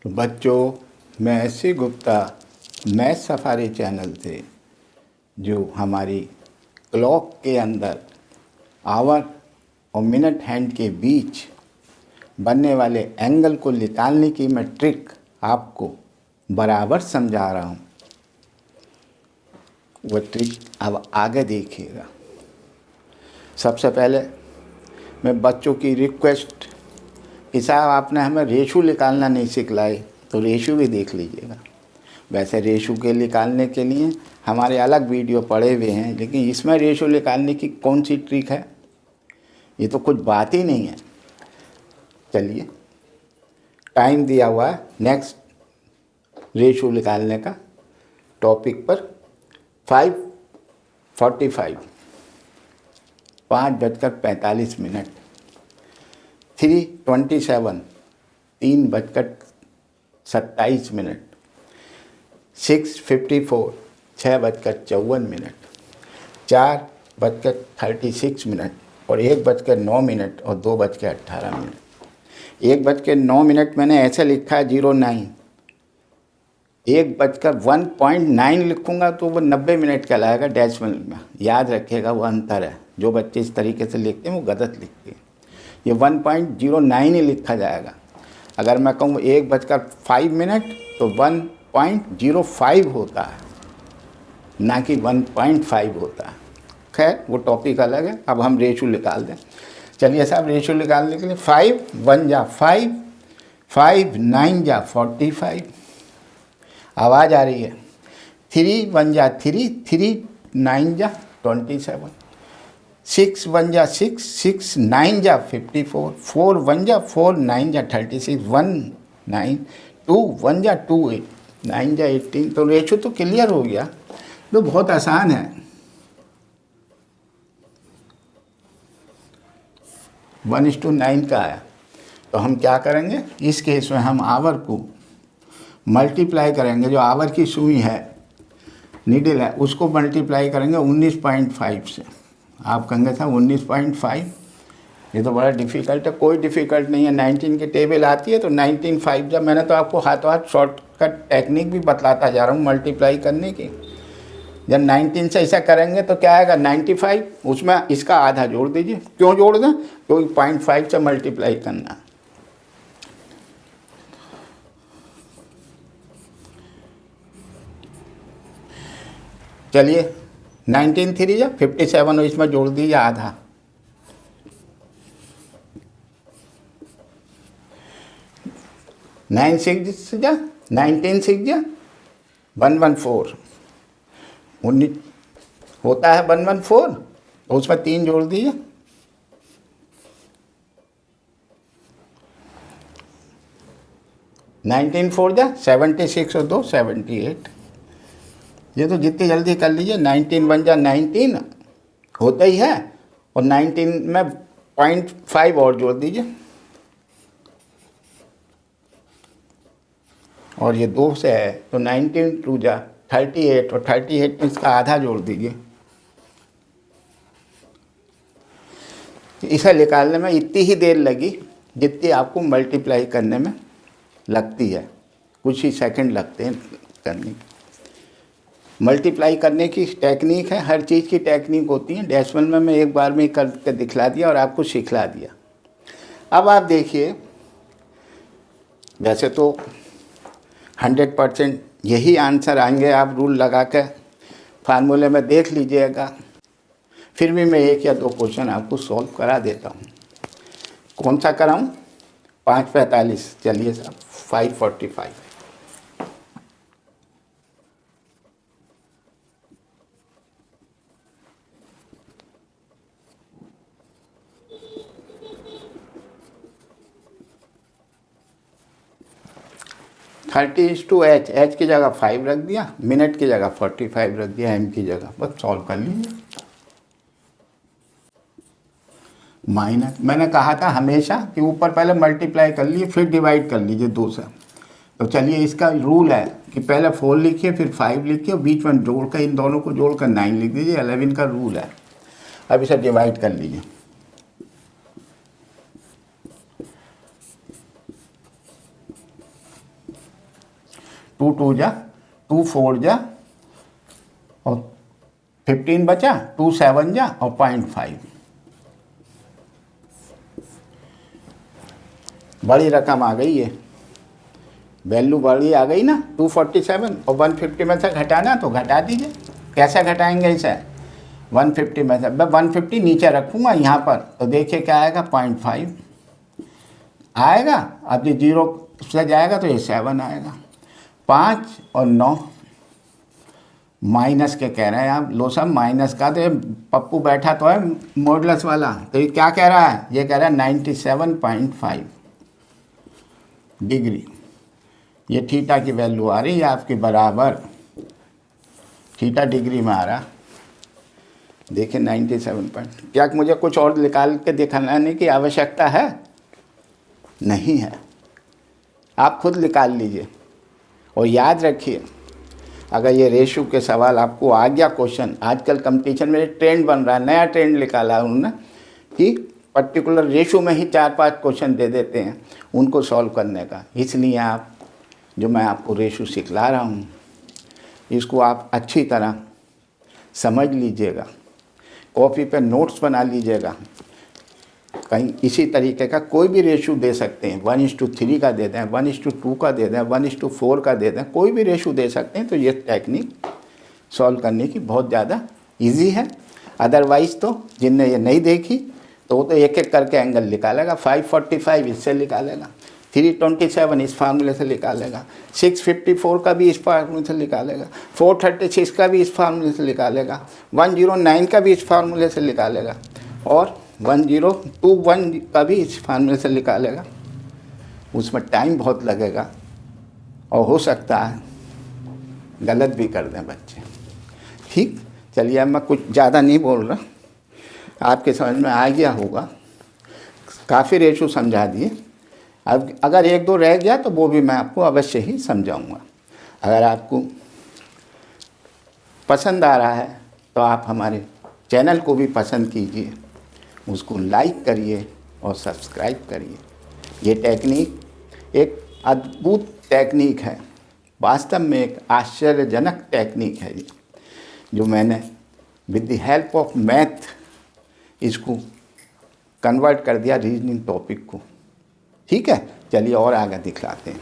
तो बच्चों, मैं ऐसे गुप्ता मैथ सफारी चैनल से जो हमारी क्लॉक के अंदर आवर और मिनट हैंड के बीच बनने वाले एंगल को निकालने की मैं ट्रिक आपको बराबर समझा रहा हूँ। वो ट्रिक अब आगे देखिएगा। सबसे पहले मैं बच्चों की रिक्वेस्ट कि साहब आपने हमें रेशो निकालना नहीं सिखलाए, तो रेशो भी देख लीजिएगा। वैसे रेशो के निकालने के लिए हमारे अलग वीडियो पड़े हुए हैं, लेकिन इसमें रेशो निकालने की कौन सी ट्रिक है, ये तो कुछ बात ही नहीं है। चलिए, टाइम दिया हुआ है नेक्स्ट रेशो निकालने का टॉपिक पर 5:45 5:45 3:27 3:27 6:54 6:54 4:36 और 1:09 और 2:18। 1:09 मैंने ऐसे लिखा है 09। 1:1.9 लिखूंगा तो वो 90 मिनट कहलाएगा डेसिमल में। याद रखिएगा, वो अंतर है। जो बच्चे इस तरीके से लिखते हैं वो गलत लिखते हैं। ये 1.09 ही लिखा जाएगा। अगर मैं कहूँ 1:05 तो 1.05 होता है, ना कि 1.5 होता है। खैर, वो टॉपिक अलग है। अब हम रेशो निकाल दें। चलिए साहब, रेशो निकालने के लिए 5 1 जा 5 5 9 जा 45। आवाज़ आ रही है। 3 1 जा 3 3 9 जा 27 6 1 जा 6 6 9 जा 54 4 1 जा 4 9 जा 36 1 9 2 1 जा 2 8 9 जा 18। तो रेशो तो क्लियर हो गया। तो बहुत आसान है। 1:9 का आया। तो हम क्या करेंगे, इस केस में हम आवर को मल्टीप्लाई करेंगे। जो आवर की सुई है, नीडल है, उसको मल्टीप्लाई करेंगे 19.5 से। आप कहेंगे था 19.5, ये तो बड़ा डिफ़िकल्ट है। कोई डिफ़िकल्ट नहीं है। 19 की टेबल आती है तो 19.5 जब मैंने तो आपको हाथों हाथ शॉर्टकट टेक्निक भी बतलाता जा रहा हूँ मल्टीप्लाई करने की। जब 19 से ऐसा करेंगे तो क्या आएगा 95, उसमें इसका आधा जोड़ दीजिए। क्यों जोड़ दें? क्योंकि 0.5 से मल्टीप्लाई करना। चलिए, 19 3 जा 57 और इसमें जोड़ दीजिए आधा। 9 6 जा 19 6 जा 114 19 होता है 114, तो उसमें 3 जोड़ दीजिए। 19 4 जा 76 और 2 78। ये तो जितनी जल्दी कर लीजिए। 19 1 जा 19 होता ही है, और 19 में 0.5 और जोड़ दीजिए। और ये 2 से है तो 19 2 जा 38 और 38 में इसका आधा जोड़ दीजिए। इसे निकालने में इतनी ही देर लगी जितनी आपको मल्टीप्लाई करने में लगती है। कुछ ही सेकंड लगते हैं करने। मल्टीप्लाई करने की टेक्निक है, हर चीज़ की टेक्निक होती है। डेसिमल में मैं एक बार में करके दिखला दिया और आपको सिखला दिया। अब आप देखिए, वैसे तो 100% यही आंसर आएंगे। आप रूल लगा के फार्मूले में देख लीजिएगा। फिर भी मैं 1 या 2 क्वेश्चन आपको सॉल्व करा देता हूँ। कौन सा कराऊँ? 5:45। चलिए साहब, 5:45। (30:H) H की जगह 5 रख दिया, मिनट की जगह 45 रख दिया, M की जगह। बस सॉल्व कर लीजिए। माइनस, मैंने कहा था हमेशा कि ऊपर पहले मल्टीप्लाई कर लीजिए फिर डिवाइड कर लीजिए 2 से। तो चलिए, इसका रूल है कि पहले 4 लिखिए फिर 5 लिखिए, बीच में जोड़कर इन दोनों को जोड़कर 9 लिख दीजिए। 11 का रूल है। अब इसे डिवाइड कर लीजिए। 2 2 जा, 2 4 जा और 15 बचा, 2 7 जा और 0.5। बड़ी रकम आ गई है, वैल्यू बड़ी आ गई ना 247, और 150 में से घटाना तो घटा दीजिए। कैसे घटाएंगे इसे? 150 में से मैं 150 नीचे रखूँगा यहाँ पर, तो देखिए क्या आएगा, 0.5 आएगा। अब ये 0 से जाएगा तो ये 7 आएगा। 5 और 9 माइनस के कह रहे हैं आप लो सब, माइनस का। तो ये पप्पू बैठा तो है मॉडुलस वाला, तो ये क्या कह रहा है? ये कह रहा है 97.5 डिग्री। ये थीटा की वैल्यू आ रही है आपकी बराबर, थीटा डिग्री में आ रहा। देखिए 97 पॉइंट। क्या मुझे कुछ और निकाल के दिखाने की आवश्यकता है? नहीं है, आप खुद निकाल लीजिए। और याद रखिए, अगर ये रेशो के सवाल आपको आ गया क्वेश्चन, आजकल कंपटीशन में ट्रेंड बन रहा है, नया ट्रेंड निकाला है उन्होंने कि पर्टिकुलर रेशो में ही 4-5 क्वेश्चन दे देते हैं उनको सॉल्व करने का। इसलिए आप जो मैं आपको रेशो सिखला रहा हूँ, इसको आप अच्छी तरह समझ लीजिएगा, कॉपी पे नोट्स बना लीजिएगा। कहीं इसी तरीके का कोई भी रेशो दे सकते हैं, 1:3 का दे दें, 1:2 का दे दें, 1:4 का दे दें, कोई भी रेशो दे सकते हैं। तो ये टेक्निक सॉल्व करने की बहुत ज़्यादा इजी है। अदरवाइज़ तो जिनने ये नहीं देखी तो वो तो एक एक करके एंगल निकालेगा। 545 इससे निकालेगा, 327 इस फार्मूले से निकालेगा, 654 का भी इस फार्मूले से निकालेगा, 436 का भी इस फार्मूले से निकालेगा, 109 का भी इस फार्मूले से निकालेगा, और 1021 का भी इस फार्मूले से निकालेगा। उसमें टाइम बहुत लगेगा और हो सकता है गलत भी कर दें बच्चे। ठीक, चलिए अब मैं कुछ ज़्यादा नहीं बोल रहा, आपके समझ में आ गया होगा। काफ़ी रेशो समझा दिए। अब अगर 1-2 रह गया तो वो भी मैं आपको अवश्य ही समझाऊंगा। अगर आपको पसंद आ रहा है तो आप हमारे चैनल को भी पसंद कीजिए, उसको लाइक करिए और सब्सक्राइब करिए। ये टेक्निक एक अद्भुत टेक्निक है, वास्तव में एक आश्चर्यजनक टेक्निक है जो मैंने with the help of math इसको कन्वर्ट कर दिया रीजनिंग टॉपिक को। ठीक है, चलिए और आगे दिखलाते हैं।